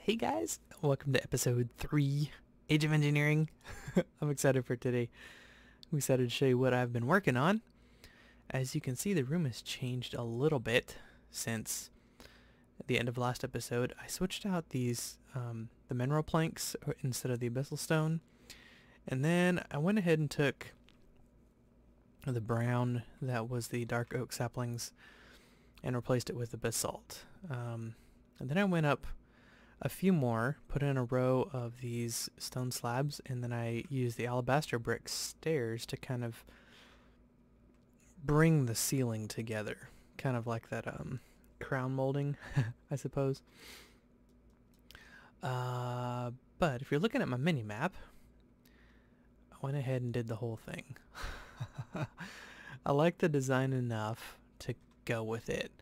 Hey guys, welcome to episode 3, Age of Engineering. I'm excited for today. I'm excited to show you what I've been working on. As you can see, the room has changed a little bit since the end of last episode. I switched out these, the mineral planks instead of the abyssal stone. And then I went ahead and took the brown that was the dark oak saplings and replaced it with the basalt. And then I went up a few more, put in a row of these stone slabs, and then I used the alabaster brick stairs to kind of bring the ceiling together. Kind of like that crown molding, I suppose. But if you're looking at my mini map, I went ahead and did the whole thing. I like the design enough to go with it.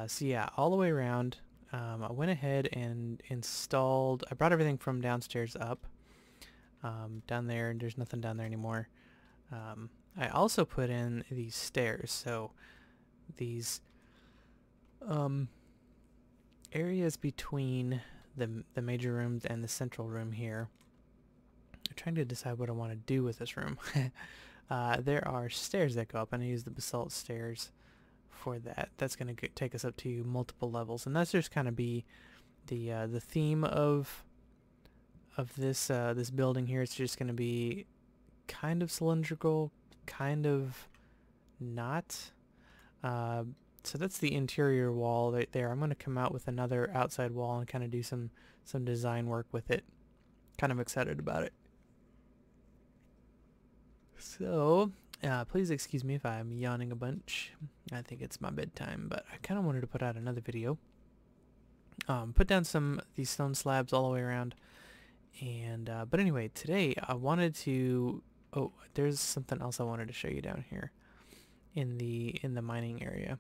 So yeah, all the way around, I went ahead and installed, I brought everything from downstairs up. Down there, there's nothing down there anymore. I also put in these stairs, so these areas between the major rooms and the central room here. I'm trying to decide what I want to do with this room. There are stairs that go up, and I use the basalt stairs for that. That's going to take us up to multiple levels, and that's just kind of be the theme of this this building here. It's just going to be kind of cylindrical, kind of not. So that's the interior wall right there. I'm going to come out with another outside wall and kind of do some design work with it. Kind of excited about it. So please excuse me if I'm yawning a bunch. I think it's my bedtime, but I kind of wanted to put out another video. Put down these stone slabs all the way around, and but anyway, today I wanted to. Oh, there's something else I wanted to show you down here, in the mining area.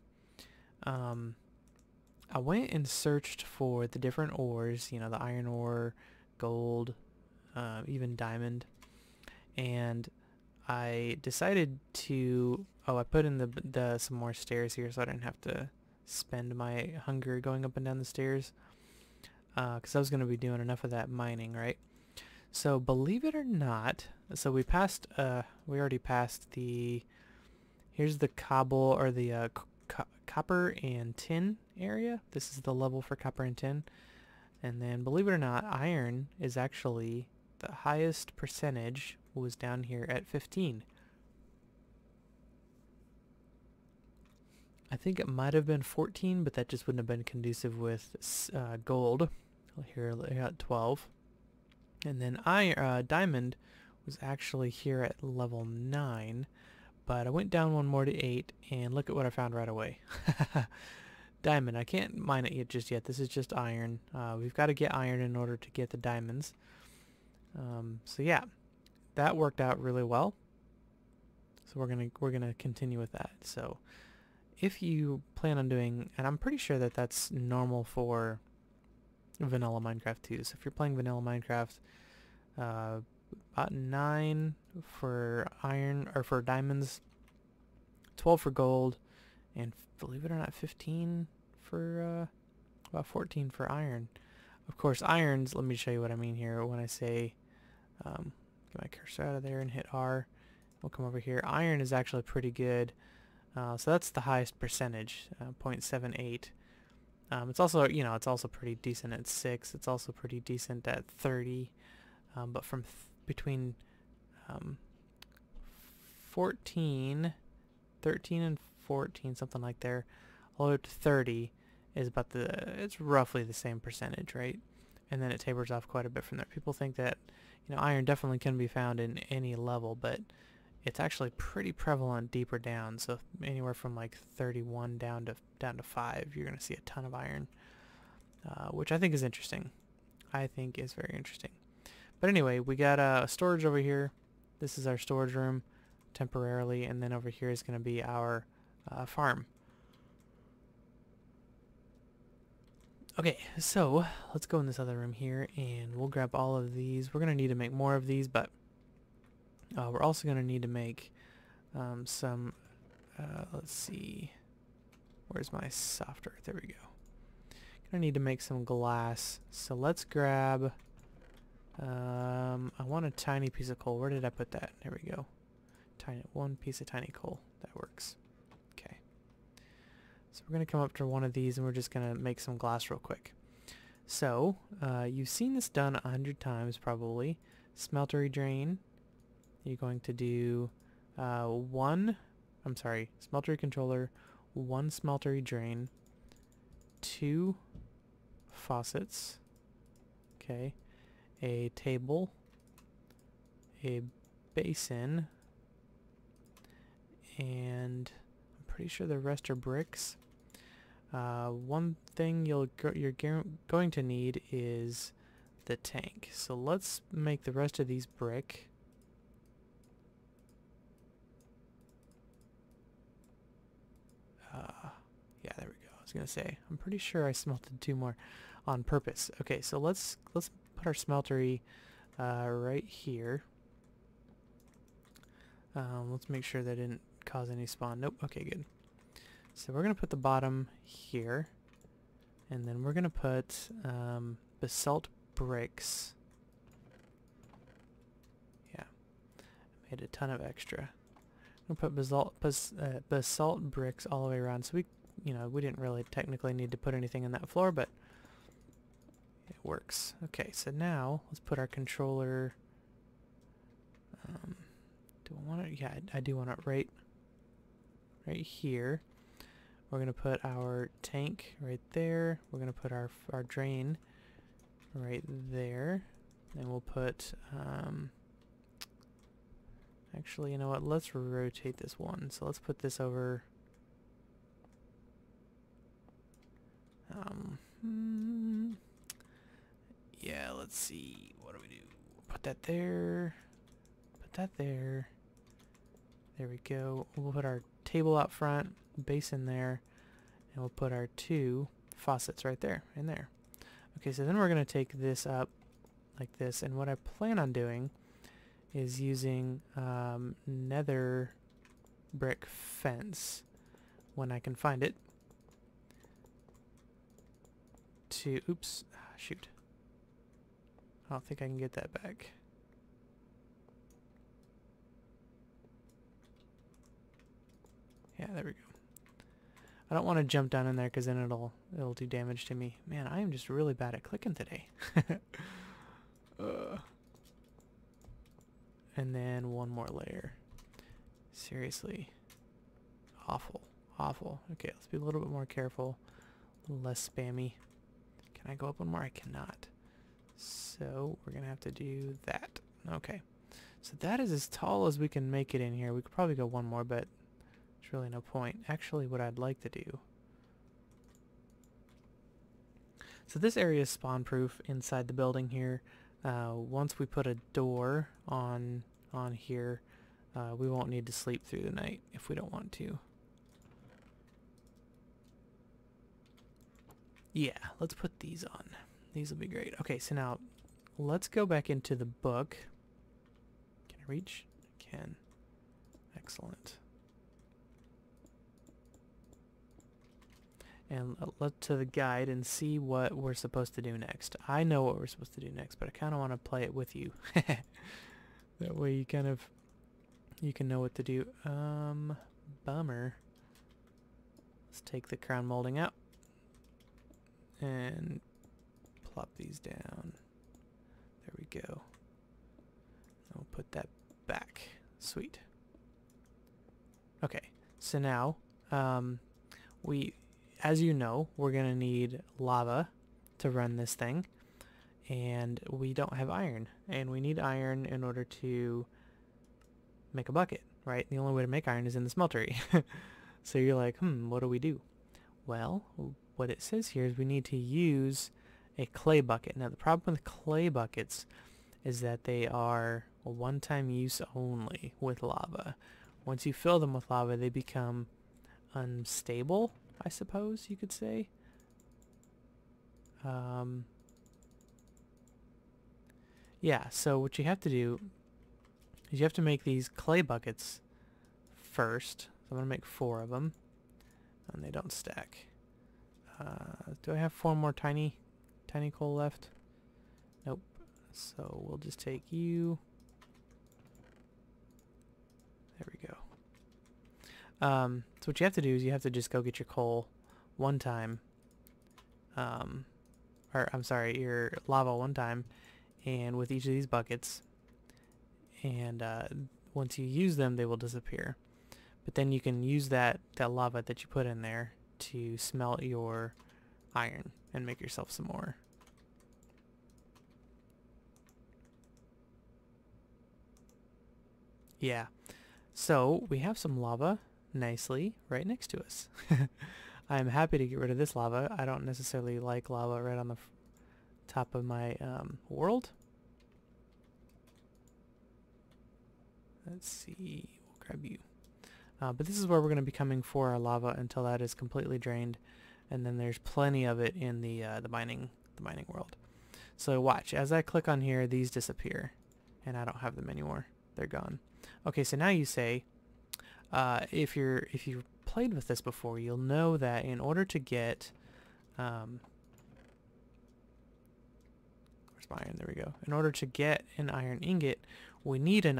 I went and searched for the different ores. You know, the iron ore, gold, even diamond, and I decided to, I put in the some more stairs here so I didn't have to spend my hunger going up and down the stairs, because I was going to be doing enough of that mining, right? So believe it or not, so we already passed here's the cobble, or the copper and tin area. This is the level for copper and tin. And then believe it or not, iron is actually the highest percentage, was down here at 15. I think it might have been 14, but that just wouldn't have been conducive with gold. Here at 12. And then diamond was actually here at level 9, but I went down one more to 8, and look at what I found right away. Diamond. I can't mine it just yet. This is just iron. We've got to get iron in order to get the diamonds. So yeah, that worked out really well. So we're gonna continue with that. So if you plan on doing, and I'm pretty sure that that's normal for vanilla Minecraft too. So if you're playing vanilla Minecraft, about 9 for iron, or for diamonds, 12 for gold, and believe it or not, 15 for about 14 for iron. Of course, irons, let me show you what I mean here when I say, get my cursor out of there and hit R. We'll come over here. Iron is actually pretty good. So that's the highest percentage, 0.78. It's also, you know, it's also pretty decent at 6. It's also pretty decent at 30. But from between 13 and 14, something like there, all the way up to 30 is about it's roughly the same percentage, right? And then it tapers off quite a bit from there. People think that, you know, iron definitely can be found in any level, but it's actually pretty prevalent deeper down. So anywhere from like 31 down to 5, you're going to see a ton of iron, which I think is interesting. I think is very interesting. But anyway, we got storage over here. This is our storage room temporarily, and then over here is going to be our farm. Okay, so let's go in this other room here, and we'll grab all of these. We're going to need to make more of these, but we're also going to need to make some, let's see, where's my software? There we go. Gonna need to make some glass. So let's grab, I want a tiny piece of coal. Where did I put that? There we go. One piece of tiny coal. That works. Okay. So we're gonna come up to one of these and we're just gonna make some glass real quick. So, you've seen this done 100 times probably. Smeltery drain. You're going to do smeltery controller, one smeltery drain, 2 faucets, okay, a table, a basin, and I'm pretty sure the rest are bricks. One thing you're going to need is the tank. So let's make the rest of these brick. Yeah, there we go. I was gonna say, I'm pretty sure I smelted 2 more on purpose. Okay, so let's put our smeltery right here. Let's make sure that didn't cause any spawn. Nope. Okay, good. So we're gonna put the bottom here, and then we're gonna put basalt bricks. Yeah, made a ton of extra. I'm gonna put basalt bricks all the way around. So we didn't really technically need to put anything in that floor, but it works. Okay, so now let's put our controller. Do I want it? Yeah, I do want it right here. We're gonna put our tank right there. We're gonna put our drain right there, and we'll put actually, you know what? Let's rotate this one. So let's put this over. Yeah, let's see. What do we do? Put that there. Put that there. There we go. We'll put our table out front, basin there, and we'll put our 2 faucets right there, in there. Okay, so then we're going to take this up like this, and what I plan on doing is using nether brick fence when I can find it to, oops, shoot. I don't think I can get that back. Yeah, there we go. I don't want to jump down in there because then it'll do damage to me. Man, I am just really bad at clicking today. And then one more layer. Seriously. Awful. Awful. Okay, let's be a little bit more careful. A little less spammy. Can I go up one more? I cannot. So we're going to have to do that. Okay. So that is as tall as we can make it in here. We could probably go one more, but there's really no point. Actually, what I'd like to do. So this area is spawn proof inside the building here. Once we put a door on here, we won't need to sleep through the night if we don't want to. Yeah, let's put these on. These will be great. Okay, so now let's go back into the book. Can I reach? I can. Excellent. And look to the guide and see what we're supposed to do next. I know what we're supposed to do next, but I kind of want to play it with you. That way you can know what to do. Bummer. Let's take the crown molding out and plop these down. There we go. And we'll put that back. Sweet. Okay, so now as you know, we're gonna need lava to run this thing, and we don't have iron, and we need iron in order to make a bucket, right? The only way to make iron is in the smeltery. So you're like, what do we do? Well, what it says here is we need to use a clay bucket. Now the problem with clay buckets is that they are a one-time use only with lava. Once you fill them with lava, they become unstable, I suppose you could say. Yeah, so what you have to do is you have to make these clay buckets first. So I'm going to make 4 of them, and they don't stack. Do I have 4 more tiny coal left? Nope. So we'll just take you. There we go. So what you have to do is you have to just go get your coal one time. Or I'm sorry, your lava one time, and with each of these buckets. And once you use them, they will disappear. But then you can use that lava that you put in there to smelt your iron and make yourself some more. Yeah. So we have some lava nicely right next to us. I'm happy to get rid of this lava. I don't necessarily like lava right on the top of my world. Let's see. We'll grab you. But this is where we're going to be coming for our lava until that is completely drained, and then there's plenty of it in the mining world. So watch, as I click on here, these disappear, and I don't have them anymore. They're gone. Okay, so now you say, if you've played with this before, you'll know that in order to get, where's my iron? There we go. In order to get an iron ingot, we need an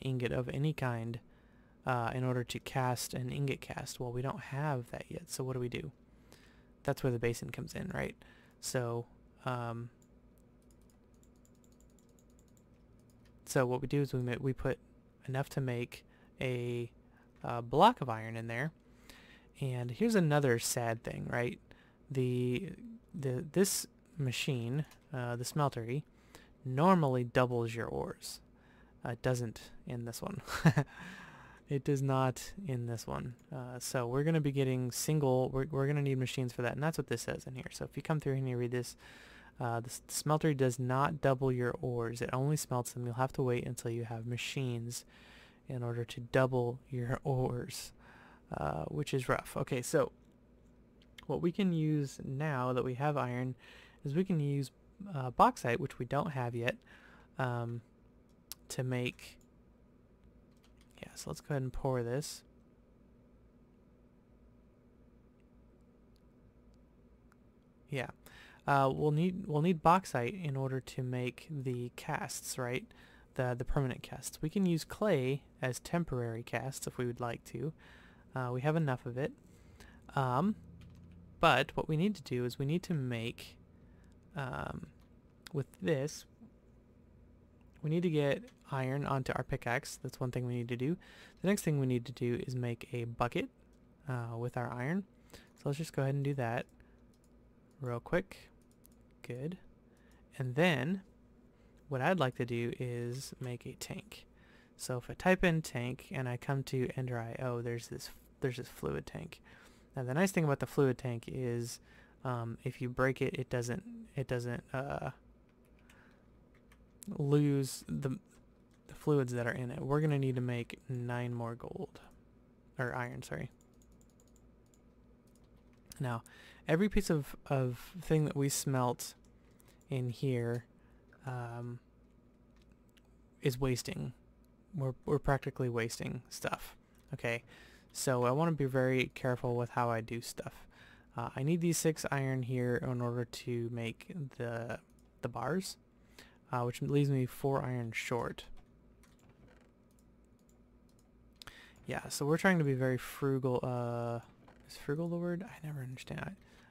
ingot of any kind. In order to cast an ingot cast. Well, we don't have that yet, so what do? That's where the basin comes in, right? So, so what we do is we put enough to make a block of iron in there. And here's another sad thing, right? This machine, the smeltery, normally doubles your ores. It doesn't in this one. It does not in this one. So we're going to be getting we're going to need machines for that, and that's what this says in here. So if you come through and you read this, the smeltery does not double your ores. It only smelts them. You'll have to wait until you have machines in order to double your ores, which is rough. Okay, so what we can use now that we have iron is we can use bauxite, which we don't have yet, to make... Yeah, so let's go ahead and pour this. Yeah, we'll need bauxite in order to make the casts, right? The permanent casts. We can use clay as temporary casts if we would like to. We have enough of it. But what we need to do is we need to make with this. We need to get iron onto our pickaxe. That's one thing we need to do. The next thing we need to do is make a bucket with our iron. So let's just go ahead and do that real quick. Good. And then what I'd like to do is make a tank. So if I type in tank and I come to Ender.io, there's this fluid tank. Now the nice thing about the fluid tank is if you break it, it doesn't lose the fluids that are in it. We're going to need to make 9 more gold. Or iron, sorry. Now, every piece of thing that we smelt in here is wasting. We're practically wasting stuff. Okay, so I want to be very careful with how I do stuff. I need these 6 iron here in order to make the bars. Which leaves me 4 iron short. Yeah, so we're trying to be very frugal. Is frugal the word? I never understand. I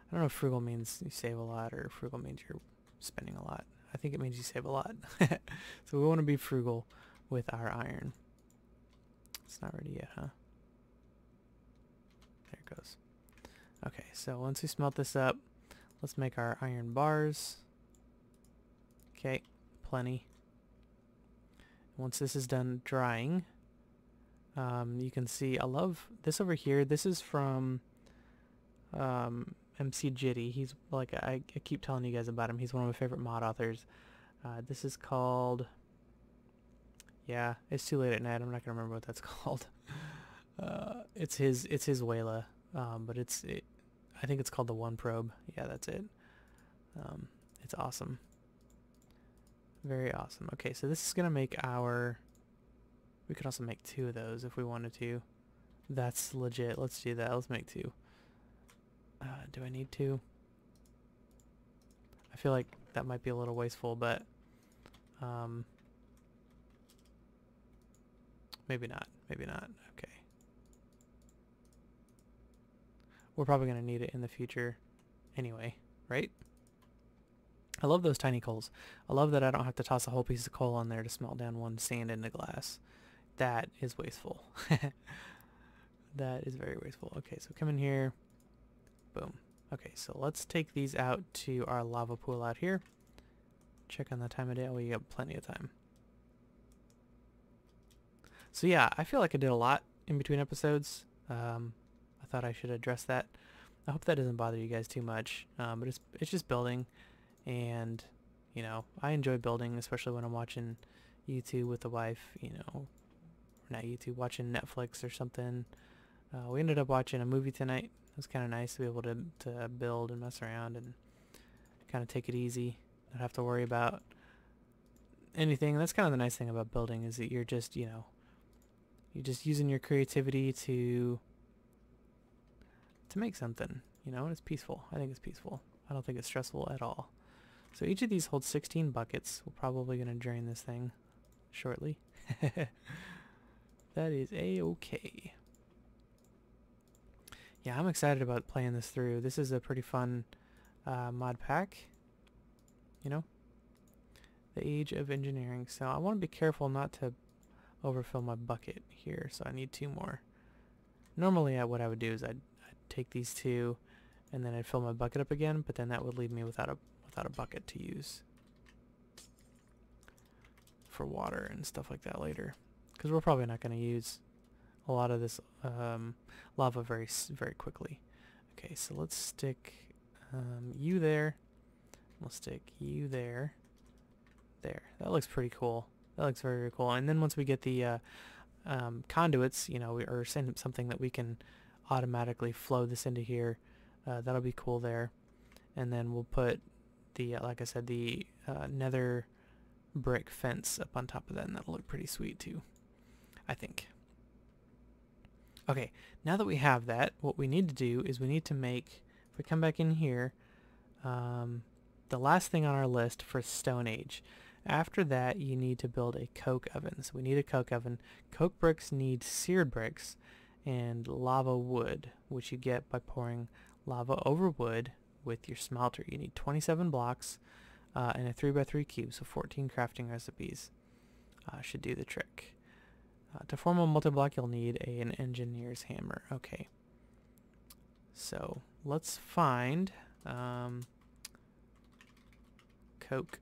don't know if frugal means you save a lot or frugal means you're spending a lot. I think it means you save a lot. So we want to be frugal with our iron. It's not ready yet, huh? There it goes. Okay, so once we smelt this up, let's make our iron bars. Okay. Plenty. Once this is done drying, you can see I love this over here. This is from MC Jitty. He's like I keep telling you guys about him. He's one of my favorite mod authors. This is called, yeah, it's too late at night. I'm not gonna remember what that's called. It's his Wayla, but I think it's called the One Probe. Yeah, that's it. It's awesome. Very awesome. Okay, so this is going to make we could also make 2 of those if we wanted to. That's legit. Let's do that. Let's make 2. Do I need to? I feel like that might be a little wasteful, but maybe not. Maybe not. Okay. We're probably going to need it in the future anyway, right? I love those tiny coals. I love that I don't have to toss a whole piece of coal on there to smelt down one sand into glass. That is wasteful. That is very wasteful. Okay, so come in here. Boom. Okay, so let's take these out to our lava pool out here. Check on the time of day. Oh, we got plenty of time. So yeah, I feel like I did a lot in between episodes. I thought I should address that. I hope that doesn't bother you guys too much. But it's just building, and you know, I enjoy building, especially when I'm watching YouTube with the wife. You know, or not YouTube, watching Netflix or something. We ended up watching a movie tonight. It was kind of nice to be able to build and mess around and kind of take it easy, not have to worry about anything. That's kind of the nice thing about building, is that you're just, you know, you're just using your creativity to make something, you know. It's peaceful. I think it's peaceful. I don't think it's stressful at all. So each of these holds 16 buckets. We're probably going to drain this thing shortly. That is a-okay. Yeah, I'm excited about playing this through. This is a pretty fun mod pack, you know. The Age of Engineering. So I want to be careful not to overfill my bucket here, so I need 2 more. Normally what I would do is I'd take these 2 and then I'd fill my bucket up again, but then that would leave me without a bucket to use for water and stuff like that later, because we're probably not going to use a lot of this lava very quickly. Okay, so let's stick you there. We'll stick you there. There. That looks pretty cool. That looks very, very cool. And then once we get the conduits, you know, or send something that we can automatically flow this into here, that'll be cool there. And then we'll put the, like I said, the nether brick fence up on top of that, and that'll look pretty sweet too, I think. Okay, now that we have that, what we need to do is we need to make, if we come back in here, the last thing on our list for Stone Age. After that, you need to build a coke oven. So we need a coke oven. Coke bricks need seared bricks and lava wood, which you get by pouring lava over wood with your smelter. You need 27 blocks and a 3x3 cube, so 14 crafting recipes should do the trick. To form a multi-block, you'll need an engineer's hammer. Okay. So let's find coke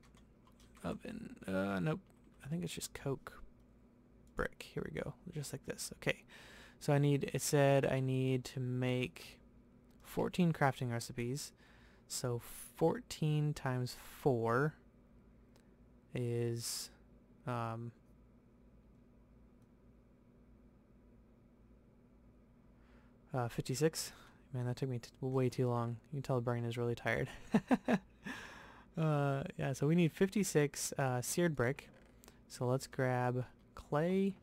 oven. Nope. I think it's just coke brick. Here we go. Just like this. Okay. So it said I need to make 14 crafting recipes. So 14 times 4 is 56. Man, that took me way too long. You can tell the brain is really tired. Yeah, so we need 56 seared brick. So let's grab clay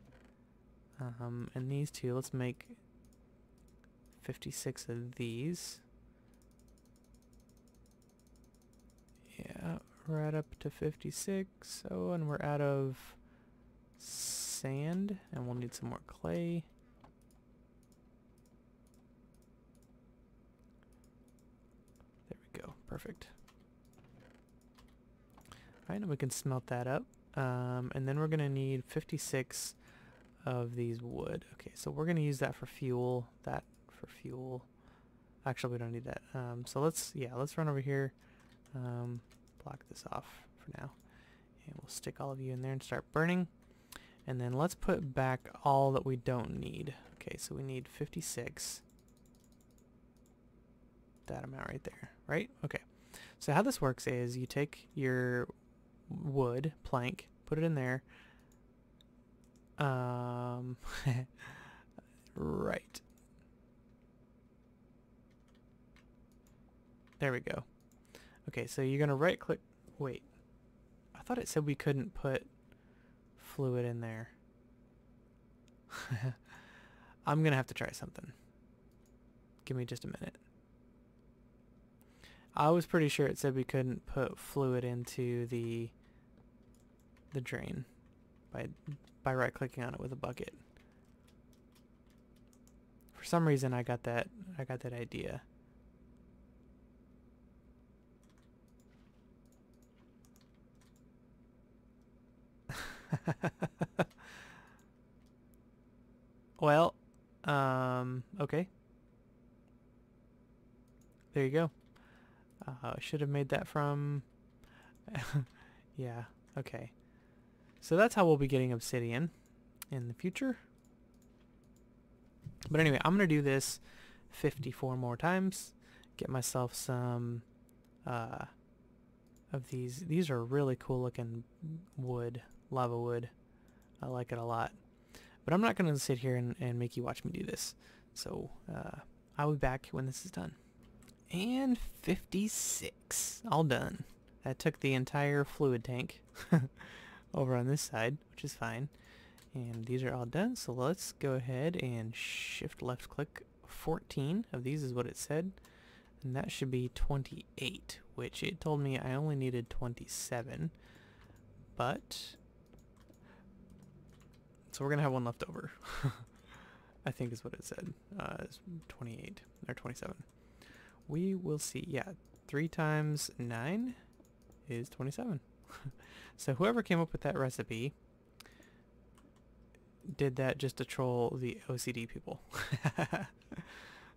and these 2. Let's make 56 of these. Yeah, right up to 56. Oh, and we're out of sand, and we'll need some more clay. Perfect. Alright, and we can smelt that up. And then we're going to need 56 of these wood. Okay, so we're going to use that for fuel. Actually, we don't need that. So let's run over here. Block this off for now. And we'll stick all of you in there and start burning. And then let's put back all that we don't need. Okay, so we need 56. That amount right there, right? Okay. So how this works is you take your wood plank, put it in there. Right. There we go. Okay, so you're gonna right click. Wait, I thought it said we couldn't put fluid in there. I'm gonna have to try something. Give me just a minute. I was pretty sure it said we couldn't put fluid into the drain by right clicking on it with a bucket. For some reason I got that idea. Well, okay. There you go. I should have made that from... Yeah, okay. So that's how we'll be getting obsidian in the future. But anyway, I'm going to do this 54 more times. Get myself some of these. These are really cool looking wood, lava wood. I like it a lot. But I'm not going to sit here and make you watch me do this. So I'll be back when this is done. And 56. All done. That took the entire fluid tank over on this side, which is fine. And these are all done, so let's go ahead and shift left click 14 of these is what it said. And that should be 28, which it told me I only needed 27. But... so we're going to have one left over. I think is what it said. It's 28 or 27. We will see. Yeah, 3 times 9 is 27. So whoever came up with that recipe did that just to troll the OCD people.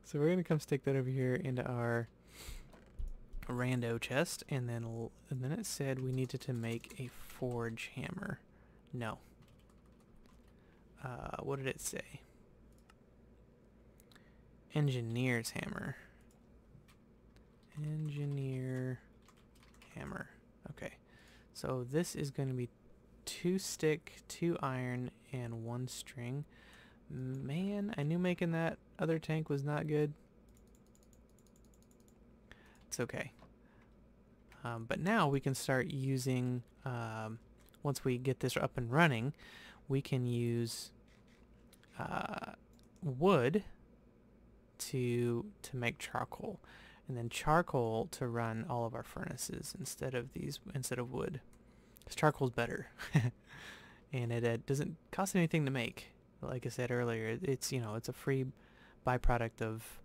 So we're going to come stick that over here into our rando chest, and then it said we needed to make a forge hammer. No. What did it say? Engineer's hammer. Engineer hammer. Okay. So this is going to be 2 stick, 2 iron, and 1 string. Man, I knew making that other tank was not good. It's okay. But now we can start using, once we get this up and running, we can use wood to make charcoal, and then charcoal to run all of our furnaces instead of wood, because charcoal's better. And it doesn't cost anything to make. Like I said earlier, it's it's a free byproduct of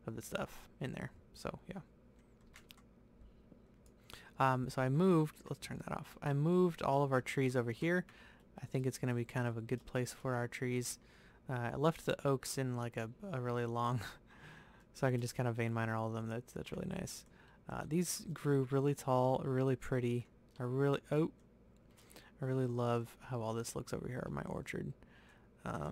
the stuff in there. So yeah. So I moved, let's turn that off. I moved all of our trees over here. I think it's going to be kind of a good place for our trees. I left the oaks in like a really long, so I can just kind of vein miner all of them. That's really nice. These grew really tall, really pretty. I really love how all this looks over here in my orchard. I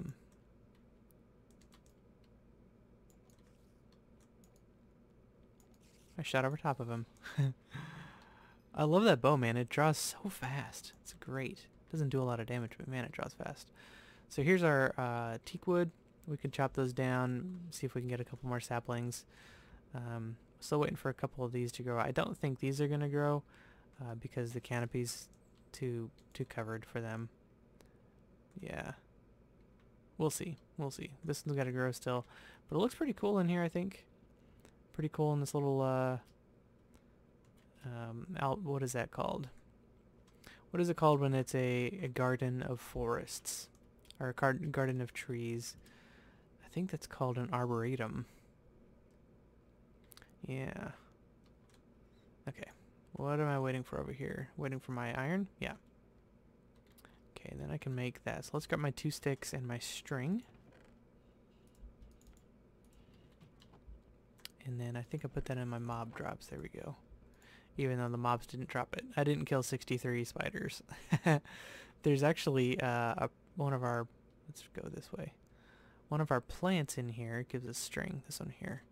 shot over top of him. I love that bow, man. It draws so fast. It's great. It doesn't do a lot of damage, but man, it draws fast. So here's our teak wood. We can chop those down, see if we can get a couple more saplings. Still waiting for a couple of these to grow. I don't think these are going to grow because the canopy's too covered for them. Yeah. We'll see. We'll see. This one's got to grow still. But it looks pretty cool in here, I think. Pretty cool in this little... what is that called? What is it called when it's a garden of forests? Or a garden of trees? I think that's called an arboretum. Yeah. Okay. What am I waiting for over here? Waiting for my iron? Yeah. Okay, then I can make that. So let's grab my 2 sticks and my string. And then I think I put that in my mob drops. There we go. Even though the mobs didn't drop it. I didn't kill 63 spiders. There's actually one of our... let's go this way. One of our plants in here gives us string. This one here.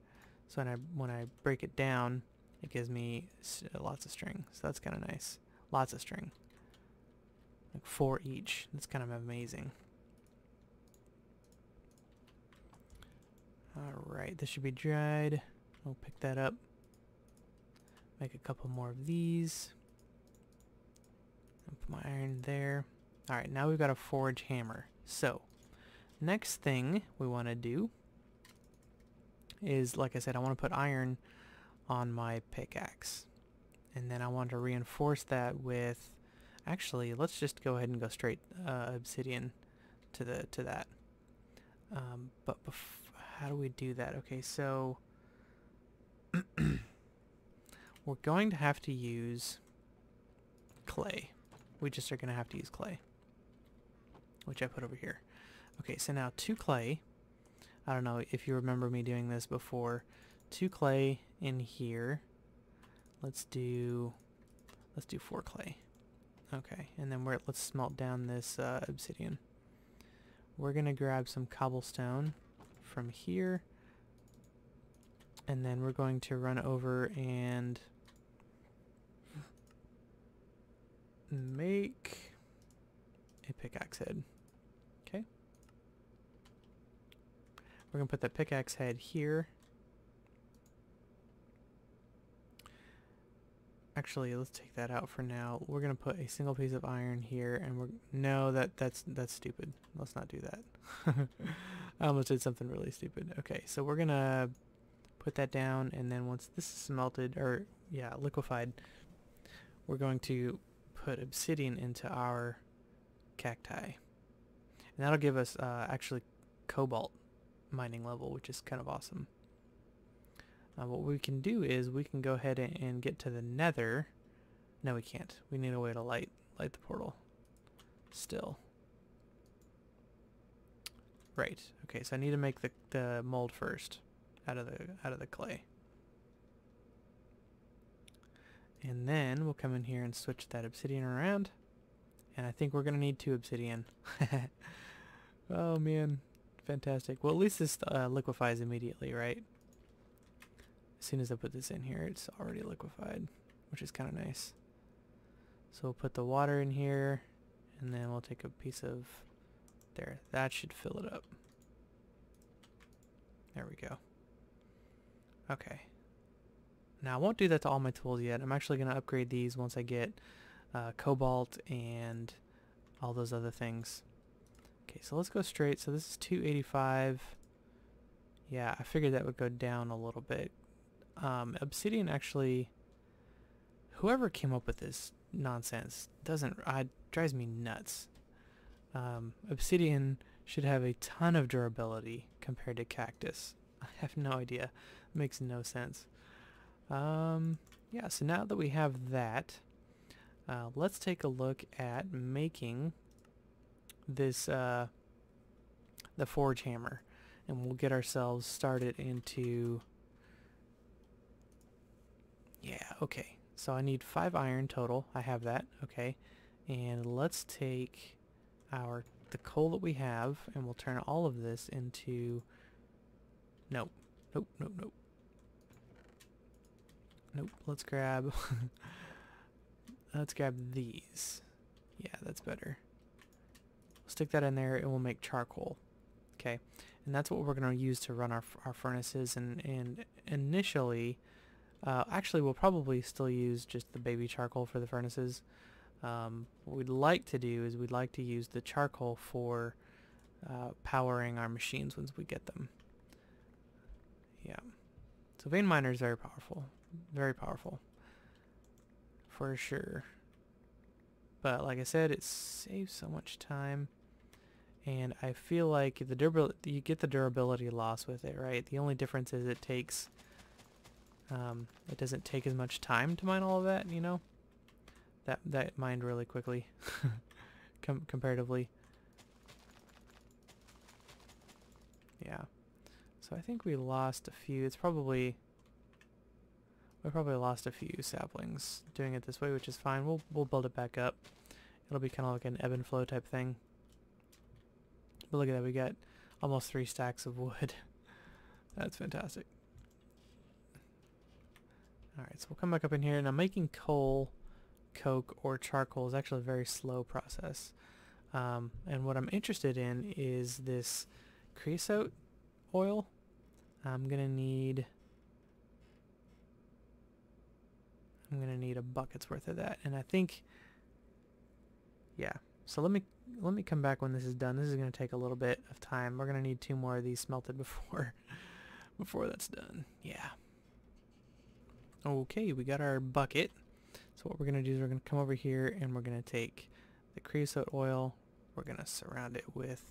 So when I break it down, it gives me lots of string. So that's kind of nice. Lots of string. Like 4 each. That's kind of amazing. Alright, this should be dried. We'll pick that up. Make a couple more of these. Put my iron there. Alright, now we've got a forge hammer. So, next thing we want to do is, like I said, I want to put iron on my pickaxe. And then I want to reinforce that with, actually, let's just go ahead and go straight obsidian to that. But how do we do that? Okay, so we're going to have to use clay. We just are going to have to use clay, which I put over here. Okay, so now 2 clay. I don't know if you remember me doing this before. 2 clay in here. Let's do 4 clay. Okay, and then let's smelt down this obsidian. We're gonna grab some cobblestone from here, and then we're going to run over and make a pickaxe head. Okay. We're gonna put the pickaxe head here. Actually, let's take that out for now. We're gonna put a single piece of iron here, and that's stupid. Let's not do that. I almost did something really stupid. Okay, so we're gonna put that down, and then once this is smelted, or yeah, liquefied, we're going to put obsidian into our cacti, and that'll give us actually cobalt mining level, which is kind of awesome. What we can do is we can go ahead and get to the nether. No, we can't. We need a way to light the portal still. Right. Okay, so I need to make the mold first out of the clay. And then we'll come in here and switch that obsidian around. And I think we're going to need 2 obsidian. Oh man, fantastic. Well, at least this liquefies immediately, right? As soon as I put this in here, it's already liquefied, which is kind of nice. So we'll put the water in here, and then we'll take a piece of there. That should fill it up. There we go. Okay. Now I won't do that to all my tools yet. I'm actually going to upgrade these once I get cobalt and all those other things. Okay, so let's go straight. So this is 285. Yeah, I figured that would go down a little bit. Obsidian actually, whoever came up with this nonsense drives me nuts. Obsidian should have a ton of durability compared to cactus. I have no idea. It makes no sense. Yeah, so now that we have that, let's take a look at making this the forge hammer, and we'll get ourselves started into. Yeah, okay. So I need 5 iron total. I have that. Okay. And let's take the coal that we have, and we'll turn all of this into... Nope. Nope, nope, nope. Nope. Let's grab... let's grab these. Yeah, that's better. We'll stick that in there, and we'll make charcoal. Okay. And that's what we're going to use to run our furnaces, and initially... actually, we'll probably still use just the baby charcoal for the furnaces. What we'd like to do is we'd like to use the charcoal for powering our machines once we get them. Yeah. So vein miner is very powerful. Very powerful. For sure. But like I said, it saves so much time. And I feel like you get the durability loss with it, right? The only difference is it takes... it doesn't take as much time to mine all of that, you know? That mined really quickly, comparatively. Yeah. So I think we lost a few. We probably lost a few saplings doing it this way, which is fine. We'll build it back up. It'll be kind of like an ebb and flow type thing. But look at that, we got almost 3 stacks of wood. That's fantastic. Alright, so we'll come back up in here. Now making coal, coke, or charcoal is actually a very slow process. And what I'm interested in is this creosote oil. I'm gonna need a bucket's worth of that, and I think, yeah. So let me come back when this is done. This is gonna take a little bit of time. We're gonna need 2 more of these smelted before that's done. Yeah. Okay, we got our bucket. So what we're going to do is we're going to come over here and we're going to take the creosote oil, we're going to surround it with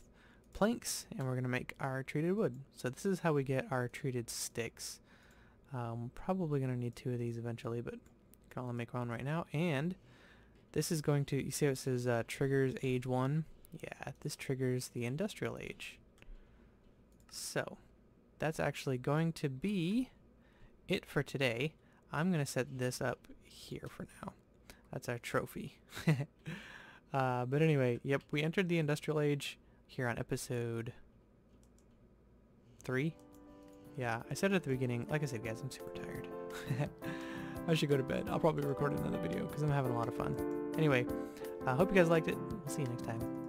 planks, and we're going to make our treated wood. So this is how we get our treated sticks. We're probably going to need 2 of these eventually, but I can only make 1 right now. And this is going to, you see how it says triggers age 1? Yeah, this triggers the industrial age. So that's actually going to be it for today. I'm going to set this up here for now. That's our trophy. But anyway, yep, we entered the industrial age here on episode 3. Yeah, I said it at the beginning. Like I said, guys, I'm super tired. I should go to bed. I'll probably record another video because I'm having a lot of fun. Anyway, I hope you guys liked it. We'll see you next time.